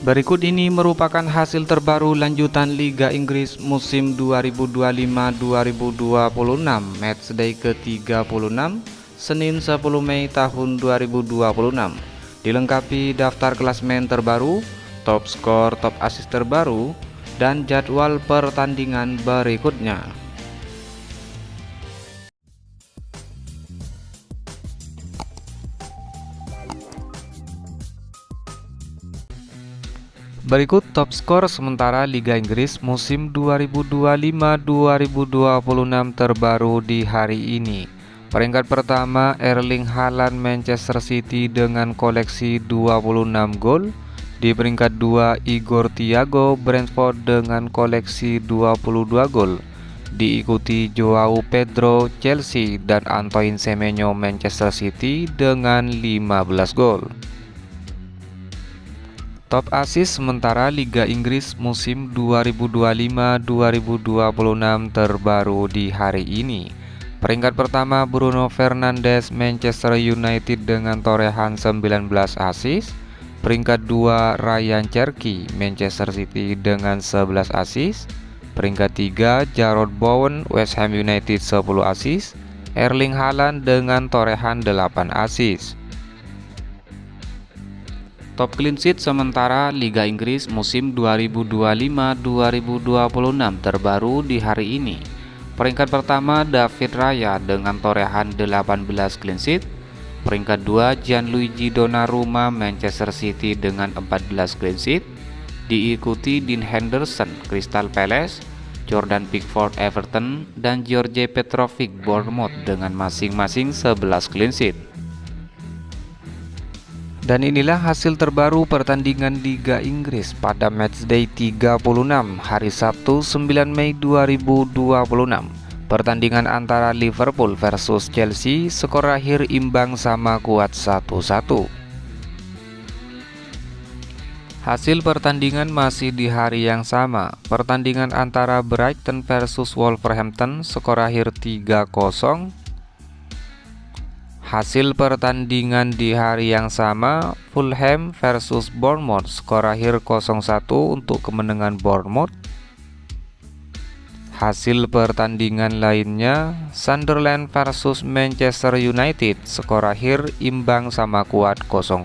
Berikut ini merupakan hasil terbaru lanjutan Liga Inggris musim 2025-2026 matchday ke-36 Senin 10 Mei tahun 2026. Dilengkapi daftar klasemen terbaru, top skor, top assist terbaru, dan jadwal pertandingan berikutnya. Berikut top skor sementara Liga Inggris musim 2025-2026 terbaru di hari ini. Peringkat pertama Erling Haaland Manchester City dengan koleksi 26 gol. Di peringkat 2 Igor Thiago Brentford dengan koleksi 22 gol. Diikuti Joao Pedro Chelsea dan Antoine Semenyo Manchester City dengan 15 gol. Top assist sementara Liga Inggris musim 2025-2026 terbaru di hari ini. Peringkat pertama Bruno Fernandes Manchester United dengan torehan 19 assist. Peringkat 2 Ryan Cherky Manchester City dengan 11 assist. Peringkat 3 Jarrod Bowen West Ham United 10 assist. Erling Haaland dengan torehan 8 assist. Top clean sheet sementara Liga Inggris musim 2025-2026 terbaru di hari ini. Peringkat pertama David Raya dengan torehan 18 clean sheet. Peringkat 2 Gianluigi Donnarumma Manchester City dengan 14 clean sheet. Diikuti Dean Henderson Crystal Palace, Jordan Pickford Everton, dan George Petrovic Bournemouth dengan masing-masing 11 clean sheet. Dan inilah hasil terbaru pertandingan Liga Inggris pada matchday 36 hari Sabtu 9 Mei 2026. Pertandingan antara Liverpool versus Chelsea, skor akhir imbang sama kuat 1-1. Hasil pertandingan masih di hari yang sama. Pertandingan antara Brighton versus Wolverhampton, skor akhir 3-0. Hasil pertandingan di hari yang sama, Fulham versus Bournemouth, skor akhir 0-1 untuk kemenangan Bournemouth. Hasil pertandingan lainnya, Sunderland versus Manchester United, skor akhir imbang sama kuat 0-0.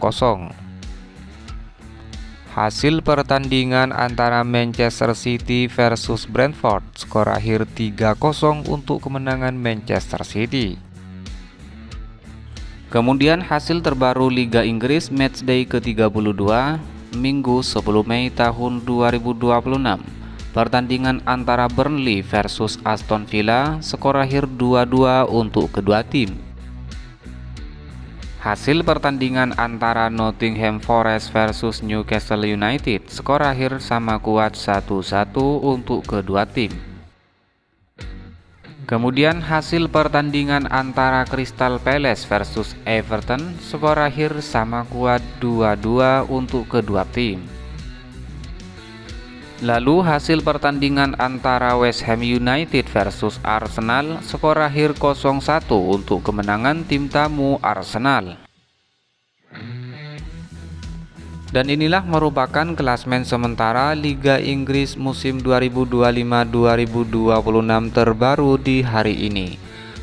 Hasil pertandingan antara Manchester City versus Brentford, skor akhir 3-0 untuk kemenangan Manchester City. Kemudian hasil terbaru Liga Inggris matchday ke-32 Minggu 10 Mei tahun 2026. Pertandingan antara Burnley versus Aston Villa, skor akhir 2-2 untuk kedua tim. Hasil pertandingan antara Nottingham Forest versus Newcastle United, skor akhir sama kuat 1-1 untuk kedua tim. Kemudian hasil pertandingan antara Crystal Palace versus Everton, skor akhir sama kuat 2-2 untuk kedua tim. Lalu hasil pertandingan antara West Ham United versus Arsenal, skor akhir 0-1 untuk kemenangan tim tamu Arsenal. Dan inilah merupakan klasemen sementara Liga Inggris musim 2025-2026 terbaru di hari ini.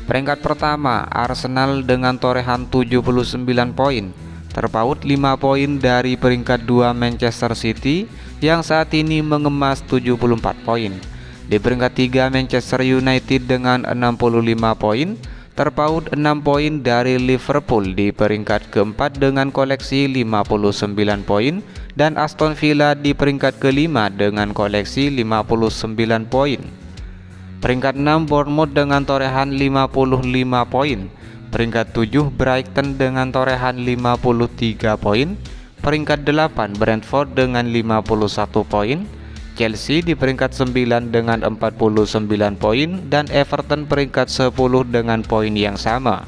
Peringkat pertama Arsenal dengan torehan 79 poin, terpaut 5 poin dari peringkat 2 Manchester City yang saat ini mengemas 74 poin. Di peringkat 3 Manchester United dengan 65 poin, terpaut 6 poin dari Liverpool di peringkat keempat dengan koleksi 59 poin, dan Aston Villa di peringkat kelima dengan koleksi 59 poin. Peringkat 6 Bournemouth dengan torehan 55 poin. Peringkat 7 Brighton dengan torehan 53 poin. Peringkat 8 Brentford dengan 51 poin. Chelsea di peringkat 9 dengan 49 poin, dan Everton peringkat 10 dengan poin yang sama.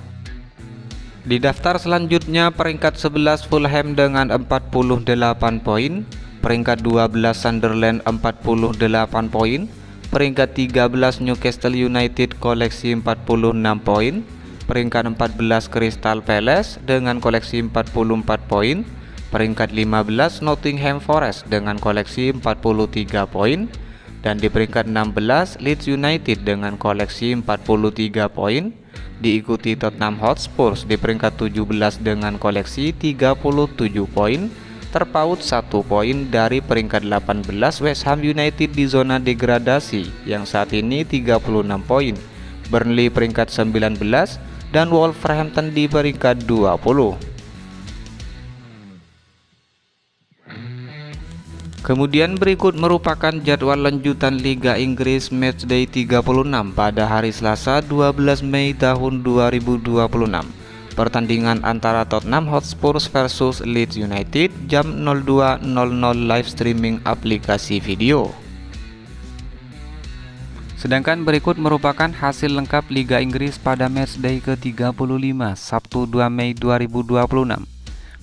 Di daftar selanjutnya peringkat 11 Fulham dengan 48 poin, peringkat 12 Sunderland 48 poin, peringkat 13 Newcastle United koleksi 46 poin, peringkat 14 Crystal Palace dengan koleksi 44 poin, Peringkat 15 Nottingham Forest dengan koleksi 43 poin. Dan di peringkat 16 Leeds United dengan koleksi 43 poin. Diikuti Tottenham Hotspur di peringkat 17 dengan koleksi 37 poin. Terpaut 1 poin dari peringkat 18 West Ham United di zona degradasi yang saat ini 36 poin. Burnley peringkat 19 dan Wolverhampton di peringkat 20. Kemudian berikut merupakan jadwal lanjutan Liga Inggris Matchday 36 pada hari Selasa 12 Mei tahun 2026. Pertandingan antara Tottenham Hotspur versus Leeds United jam 02.00 live streaming aplikasi video. Sedangkan berikut merupakan hasil lengkap Liga Inggris pada Matchday ke-35 Sabtu 2 Mei 2026.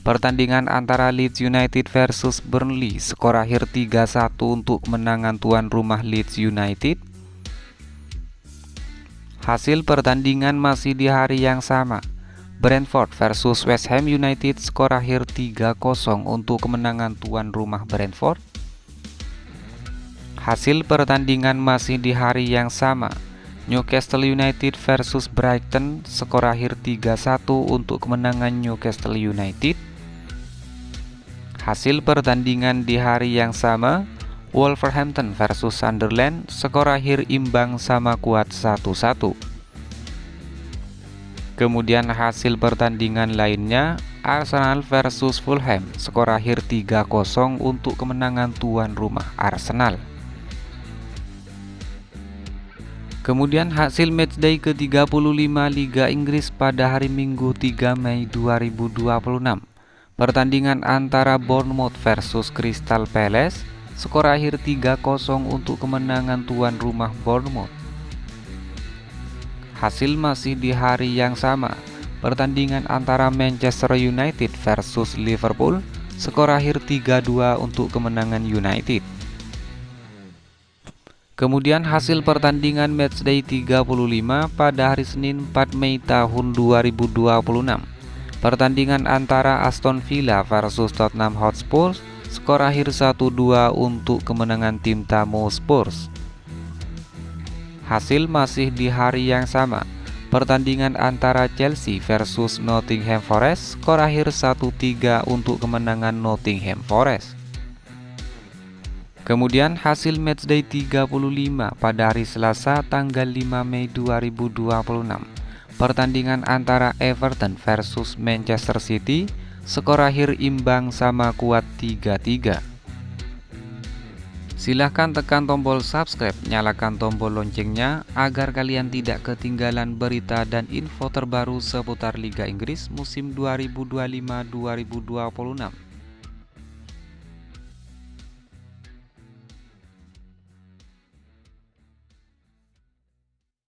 Pertandingan antara Leeds United versus Burnley, skor akhir 3-1 untuk kemenangan tuan rumah Leeds United. Hasil pertandingan masih di hari yang sama. Brentford versus West Ham United, skor akhir 3-0 untuk kemenangan tuan rumah Brentford. Hasil pertandingan masih di hari yang sama. Newcastle United versus Brighton, skor akhir 3-1 untuk kemenangan Newcastle United. Hasil pertandingan di hari yang sama, Wolverhampton versus Sunderland, skor akhir imbang sama kuat 1-1. Kemudian hasil pertandingan lainnya, Arsenal versus Fulham, skor akhir 3-0 untuk kemenangan tuan rumah Arsenal. Kemudian hasil matchday ke-35 Liga Inggris pada hari Minggu 3 Mei 2026. Pertandingan antara Bournemouth versus Crystal Palace, skor akhir 3-0 untuk kemenangan tuan rumah Bournemouth. Hasil masih di hari yang sama. Pertandingan antara Manchester United versus Liverpool, skor akhir 3-2 untuk kemenangan United. Kemudian hasil pertandingan matchday 35 pada hari Senin 4 Mei tahun 2026. Pertandingan antara Aston Villa versus Tottenham Hotspur, skor akhir 1-2 untuk kemenangan tim tamu Spurs. Hasil masih di hari yang sama. Pertandingan antara Chelsea versus Nottingham Forest, skor akhir 1-3 untuk kemenangan Nottingham Forest. Kemudian hasil matchday 35 pada hari Selasa tanggal 5 Mei 2026. Pertandingan antara Everton versus Manchester City, skor akhir imbang sama kuat 3-3. Silahkan tekan tombol subscribe, nyalakan tombol loncengnya agar kalian tidak ketinggalan berita dan info terbaru seputar Liga Inggris musim 2025-2026.